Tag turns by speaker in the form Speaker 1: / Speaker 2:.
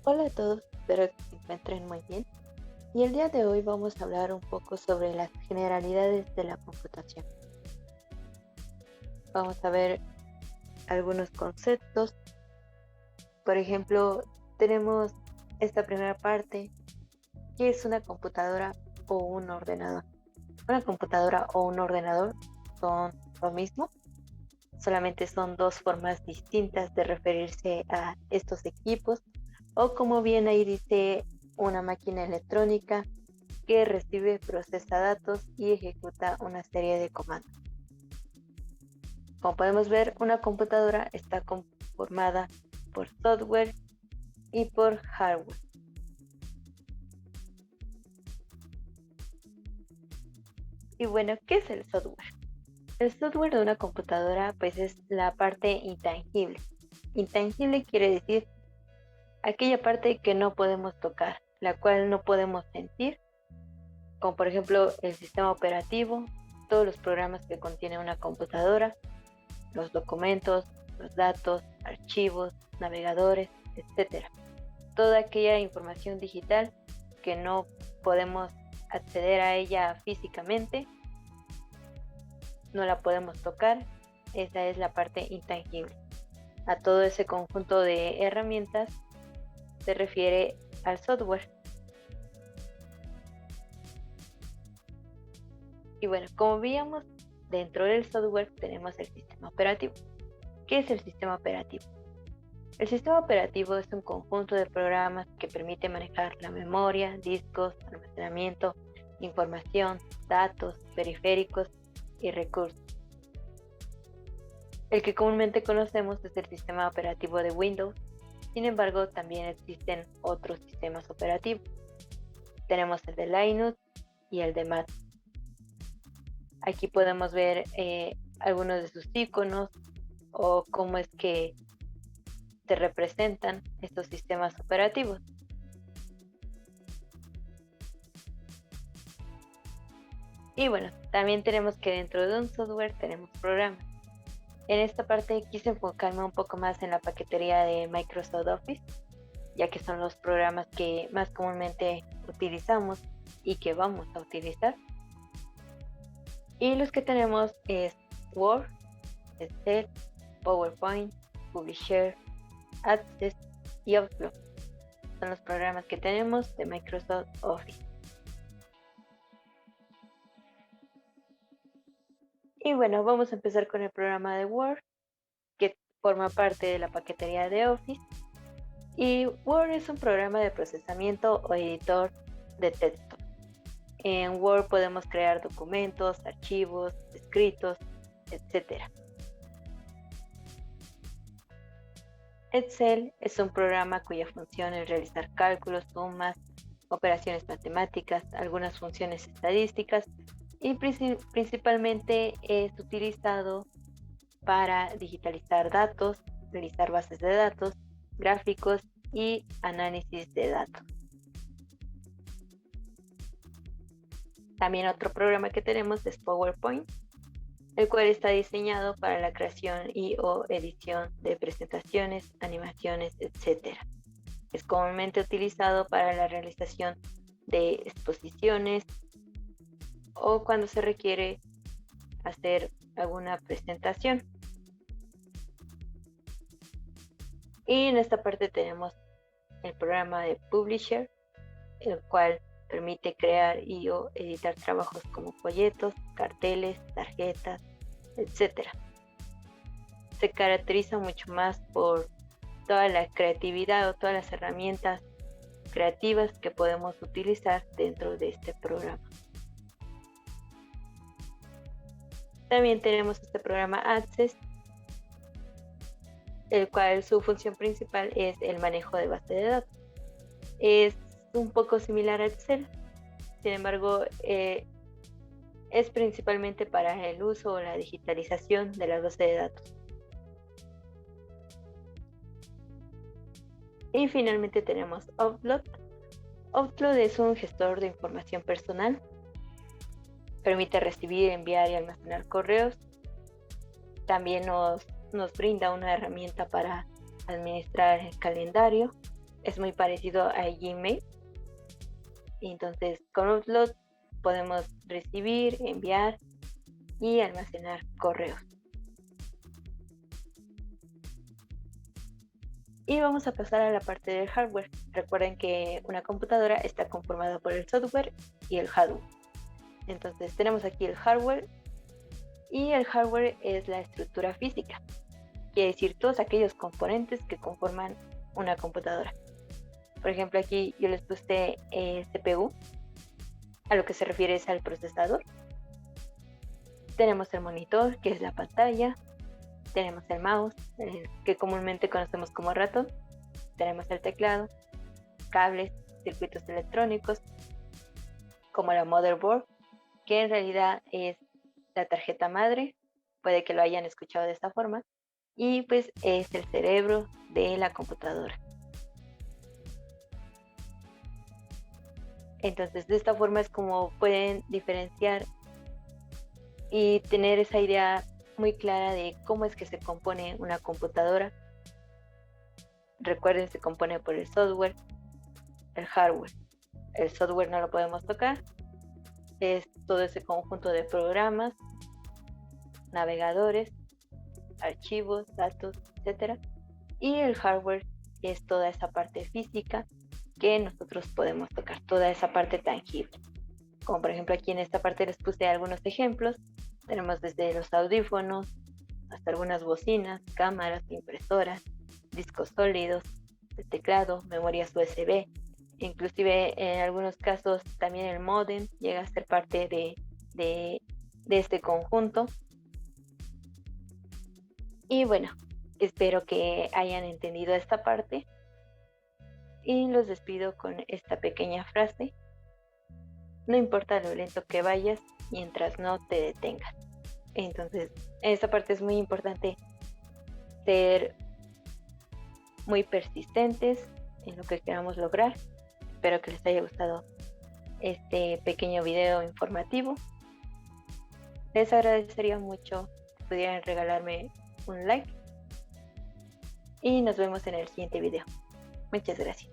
Speaker 1: Hola a todos, espero que se encuentren muy bien. Y el día de hoy vamos a hablar un poco sobre las generalidades de la computación. Vamos a ver algunos conceptos. Por ejemplo, tenemos esta primera parte, que es una computadora o un ordenador. Una computadora o un ordenador son lo mismo, solamente son dos formas distintas de referirse a estos equipos, o como bien ahí dice, una máquina electrónica que recibe, procesa datos y ejecuta una serie de comandos. Como podemos ver, una computadora está conformada por software y por hardware. Y bueno, ¿qué es el software? El software de una computadora pues es la parte intangible. Intangible quiere decir aquella parte que no podemos tocar, la cual no podemos sentir, como por ejemplo el sistema operativo, todos los programas que contiene una computadora, los documentos, los datos, archivos, navegadores, etcétera. Toda aquella información digital que no podemos acceder a ella físicamente, no la podemos tocar, esa es la parte intangible. A todo ese conjunto de herramientas se refiere al software. Y bueno, como veíamos, dentro del software tenemos el sistema operativo. ¿Qué es el sistema operativo? El sistema operativo es un conjunto de programas que permite manejar la memoria, discos, almacenamiento, información, datos, periféricos y recursos. El que comúnmente conocemos es el sistema operativo de Windows, sin embargo también existen otros sistemas operativos. Tenemos el de Linux y el de Mac. Aquí podemos ver algunos de sus iconos o cómo es que se representan estos sistemas operativos. Y bueno, también tenemos que dentro de un software tenemos programas. En esta parte quise enfocarme un poco más en la paquetería de Microsoft Office, ya que son los programas que más comúnmente utilizamos y que vamos a utilizar. Y los que tenemos es Word, Excel, PowerPoint, Publisher, Access y Outlook. Son los programas que tenemos de Microsoft Office. Y bueno, vamos a empezar con el programa de Word, que forma parte de la paquetería de Office. Y Word es un programa de procesamiento o editor de texto. En Word podemos crear documentos, archivos, escritos, etc. Excel es un programa cuya función es realizar cálculos, sumas, operaciones matemáticas, algunas funciones estadísticas y principalmente es utilizado para digitalizar datos, realizar bases de datos, gráficos y análisis de datos. También otro programa que tenemos es PowerPoint, el cual está diseñado para la creación y o edición de presentaciones, animaciones, etc. Es comúnmente utilizado para la realización de exposiciones o cuando se requiere hacer alguna presentación. Y en esta parte tenemos el programa de Publisher, el cual permite crear y o editar trabajos como folletos, carteles, tarjetas, etc. Se caracteriza mucho más por toda la creatividad o todas las herramientas creativas que podemos utilizar dentro de este programa. También tenemos este programa Access, el cual su función principal es el manejo de base de datos. Es un poco similar a Excel, sin embargo es principalmente para el uso o la digitalización de las bases de datos. Y finalmente tenemos Outlook. Outlook es un gestor de información personal. Permite recibir, enviar y almacenar correos. También nos brinda una herramienta para administrar el calendario. es muy parecido a Gmail. Entonces con Outlook podemos recibir, enviar y almacenar correos. Y vamos a pasar a la parte del hardware. Recuerden que una computadora está conformada por el software y el hardware. Entonces tenemos aquí el hardware, y el hardware es la estructura física, quiere decir todos aquellos componentes que conforman una computadora. Por ejemplo, aquí yo les puse CPU, a lo que se refiere es al procesador. Tenemos el monitor, que es la pantalla. Tenemos el mouse, que comúnmente conocemos como ratón. Tenemos el teclado, cables, circuitos electrónicos, como la motherboard, que en realidad es la tarjeta madre, puede que lo hayan escuchado de esta forma, y pues es el cerebro de la computadora. Entonces de esta forma es como pueden diferenciar y tener esa idea muy clara de cómo es que se compone una computadora. Recuerden, se compone por el software, el hardware. El software no lo podemos tocar, es todo ese conjunto de programas, navegadores, archivos, datos, etcétera. Y el hardware es toda esa parte física que nosotros podemos tocar, toda esa parte tangible. Como por ejemplo aquí en esta parte les puse algunos ejemplos. Tenemos desde los audífonos hasta algunas bocinas, cámaras, impresoras, discos sólidos, el teclado, memorias USB. Inclusive en algunos casos también el módem llega a ser parte de este conjunto. Y bueno, espero que hayan entendido esta parte y los despido con esta pequeña frase: no importa lo lento que vayas mientras no te detengas. Entonces, en esta parte es muy importante ser muy persistentes en lo que queramos lograr. Espero que les haya gustado este pequeño video informativo. Les agradecería mucho si pudieran regalarme un like y nos vemos en el siguiente video. Muchas gracias.